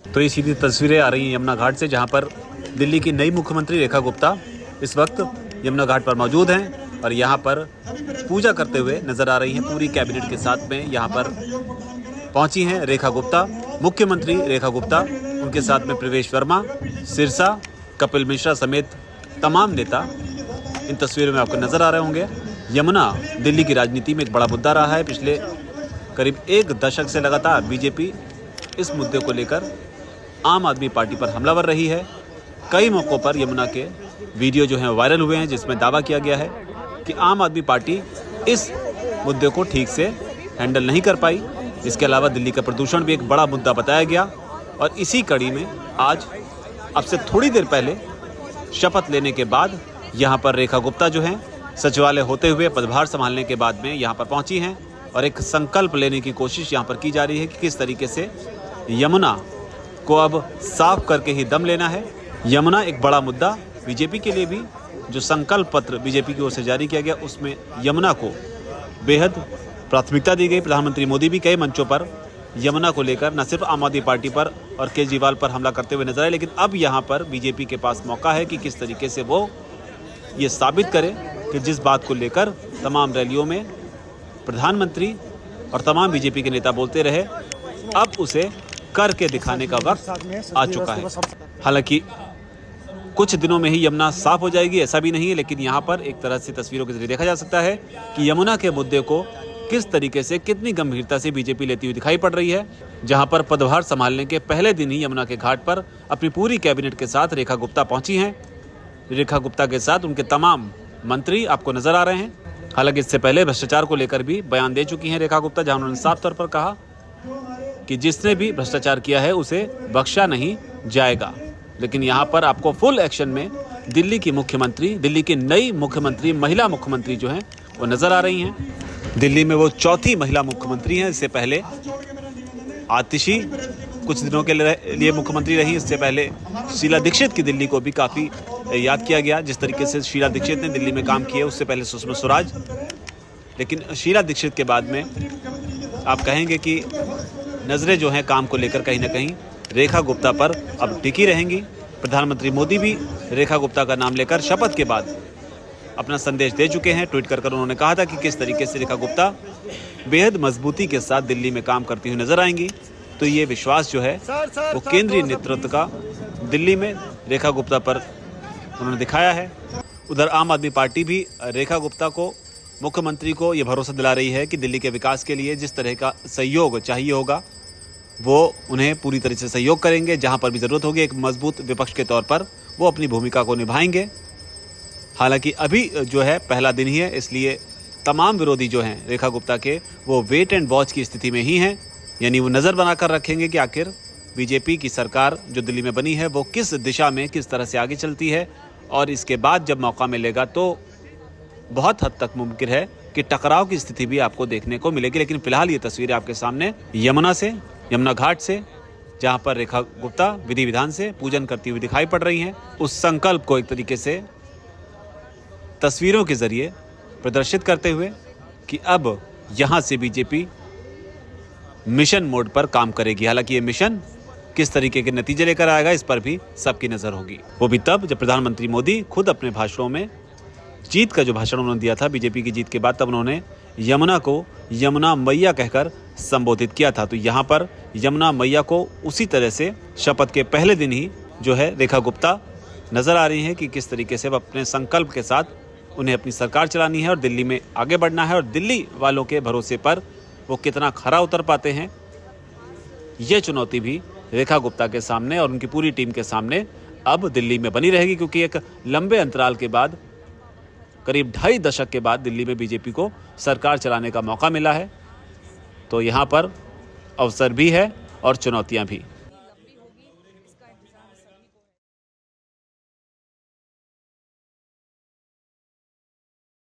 तो ये सीधी तस्वीरें आ रही हैं यमुना घाट से, जहां पर दिल्ली की नई मुख्यमंत्री रेखा गुप्ता इस वक्त यमुना घाट पर मौजूद हैं और यहां पर पूजा करते हुए नजर आ रही हैं। पूरी कैबिनेट के साथ में यहां पर पहुंची हैं रेखा गुप्ता, मुख्यमंत्री रेखा गुप्ता, उनके साथ में प्रवेश वर्मा, सिरसा, कपिल मिश्रा समेत तमाम नेता इन तस्वीरों में आपको नजर आ रहे होंगे। यमुना दिल्ली की राजनीति में एक बड़ा मुद्दा रहा है। पिछले करीब एक दशक से लगातार बीजेपी इस मुद्दे को लेकर आम आदमी पार्टी पर हमलावर रही है। कई मौक़ों पर यमुना के वीडियो जो हैं वायरल हुए हैं, जिसमें दावा किया गया है कि आम आदमी पार्टी इस मुद्दे को ठीक से हैंडल नहीं कर पाई। इसके अलावा दिल्ली का प्रदूषण भी एक बड़ा मुद्दा बताया गया और इसी कड़ी में आज अब से थोड़ी देर पहले शपथ लेने के बाद यहाँ पर रेखा गुप्ता जो हैं सचिवालय होते हुए पदभार संभालने के बाद में यहाँ पर पहुँची हैं और एक संकल्प लेने की कोशिश यहाँ पर की जा रही है कि किस तरीके से यमुना को अब साफ करके ही दम लेना है। यमुना एक बड़ा मुद्दा बीजेपी के लिए भी, जो संकल्प पत्र बीजेपी की ओर से जारी किया गया उसमें यमुना को बेहद प्राथमिकता दी गई। प्रधानमंत्री मोदी भी कई मंचों पर यमुना को लेकर न सिर्फ आम आदमी पार्टी पर और केजरीवाल पर हमला करते हुए नजर आए, लेकिन अब यहाँ पर बीजेपी के पास मौका है कि किस तरीके से वो ये साबित करे कि जिस बात को लेकर तमाम रैलियों में प्रधानमंत्री और तमाम बीजेपी के नेता बोलते रहे, अब उसे करके दिखाने का वक्त आ चुका है। हालांकि कुछ दिनों में ही यमुना साफ हो जाएगी ऐसा भी नहीं है, लेकिन यहाँ पर एक तरह से तस्वीरों के जरिए देखा जा सकता है कि यमुना के मुद्दे को किस तरीके से, कितनी गंभीरता से बीजेपी लेती हुई दिखाई पड़ रही है। जहाँ पर पदभार संभालने के पहले दिन ही यमुना के घाट पर अपनी पूरी कैबिनेट के साथ रेखा गुप्ता पहुंची हैं। रेखा गुप्ता के साथ उनके तमाम मंत्री आपको नजर आ रहे हैं। हालांकि इससे पहले भ्रष्टाचार को लेकर भी बयान दे चुकी हैं रेखा गुप्ता, जहां उन्होंने साफ तौर पर कहा कि जिसने भी भ्रष्टाचार किया है उसे बख्शा नहीं जाएगा। लेकिन यहाँ पर आपको फुल एक्शन में दिल्ली की मुख्यमंत्री, दिल्ली की नई मुख्यमंत्री, महिला मुख्यमंत्री जो हैं वो नजर आ रही हैं। दिल्ली में वो चौथी महिला मुख्यमंत्री हैं। इससे पहले आतिशी कुछ दिनों के लिए मुख्यमंत्री रही। इससे पहले शीला दीक्षित की दिल्ली को भी काफ़ी याद किया गया, जिस तरीके से शीला दीक्षित ने दिल्ली में काम किया। उससे पहले सुषमा स्वराज। लेकिन शीला दीक्षित के बाद में आप कहेंगे कि नज़रें जो हैं काम को लेकर कहीं ना कहीं रेखा गुप्ता पर अब टिकी रहेंगी। प्रधानमंत्री मोदी भी रेखा गुप्ता का नाम लेकर शपथ के बाद अपना संदेश दे चुके हैं। ट्वीट कर उन्होंने कहा था कि किस तरीके से रेखा गुप्ता बेहद मजबूती के साथ दिल्ली में काम करती हुई नजर आएंगी। तो ये विश्वास जो है वो केंद्रीय नेतृत्व का दिल्ली में रेखा गुप्ता पर उन्होंने दिखाया है। उधर आम आदमी पार्टी भी रेखा गुप्ता को, मुख्यमंत्री को ये भरोसा दिला रही है कि दिल्ली के विकास के लिए जिस तरह का सहयोग चाहिए होगा वो उन्हें पूरी तरह से सहयोग करेंगे। जहां पर भी ज़रूरत होगी एक मजबूत विपक्ष के तौर पर वो अपनी भूमिका को निभाएंगे। हालांकि अभी जो है पहला दिन ही है, इसलिए तमाम विरोधी जो हैं रेखा गुप्ता के वो वेट एंड वॉच की स्थिति में ही हैं। यानी वो नज़र बनाकर रखेंगे कि आखिर बीजेपी की सरकार जो दिल्ली में बनी है वो किस दिशा में, किस तरह से आगे चलती है। और इसके बाद जब मौका मिलेगा तो बहुत हद तक मुमकिन है कि टकराव की स्थिति भी आपको देखने को मिलेगी। लेकिन फिलहाल ये तस्वीरें आपके सामने यमुना से, यमुना घाट से, जहां पर रेखा गुप्ता विधि विधान से पूजन करती हुई दिखाई पड़ रही हैं। उस संकल्प को एक तरीके से तस्वीरों के जरिए प्रदर्शित करते हुए कि अब यहां से बीजेपी मिशन मोड पर काम करेगी। हालांकि ये मिशन किस तरीके के नतीजे लेकर आएगा इस पर भी सबकी नज़र होगी। वो भी तब जब प्रधानमंत्री मोदी खुद अपने भाषणों में, जीत का जो भाषण उन्होंने दिया था बीजेपी की जीत के बाद, तब उन्होंने यमुना को यमुना मैया कहकर संबोधित किया था। तो यहाँ पर यमुना मैया को उसी तरह से शपथ के पहले दिन ही जो है रेखा गुप्ता नज़र आ रही हैं कि किस तरीके से वह अपने संकल्प के साथ उन्हें अपनी सरकार चलानी है और दिल्ली में आगे बढ़ना है। और दिल्ली वालों के भरोसे पर वो कितना खरा उतर पाते हैं, ये चुनौती भी रेखा गुप्ता के सामने और उनकी पूरी टीम के सामने अब दिल्ली में बनी रहेगी। क्योंकि एक लंबे अंतराल के बाद, करीब 2.5 दशक के बाद दिल्ली में बीजेपी को सरकार चलाने का मौका मिला है। तो यहाँ पर अवसर भी है और चुनौतियाँ भी।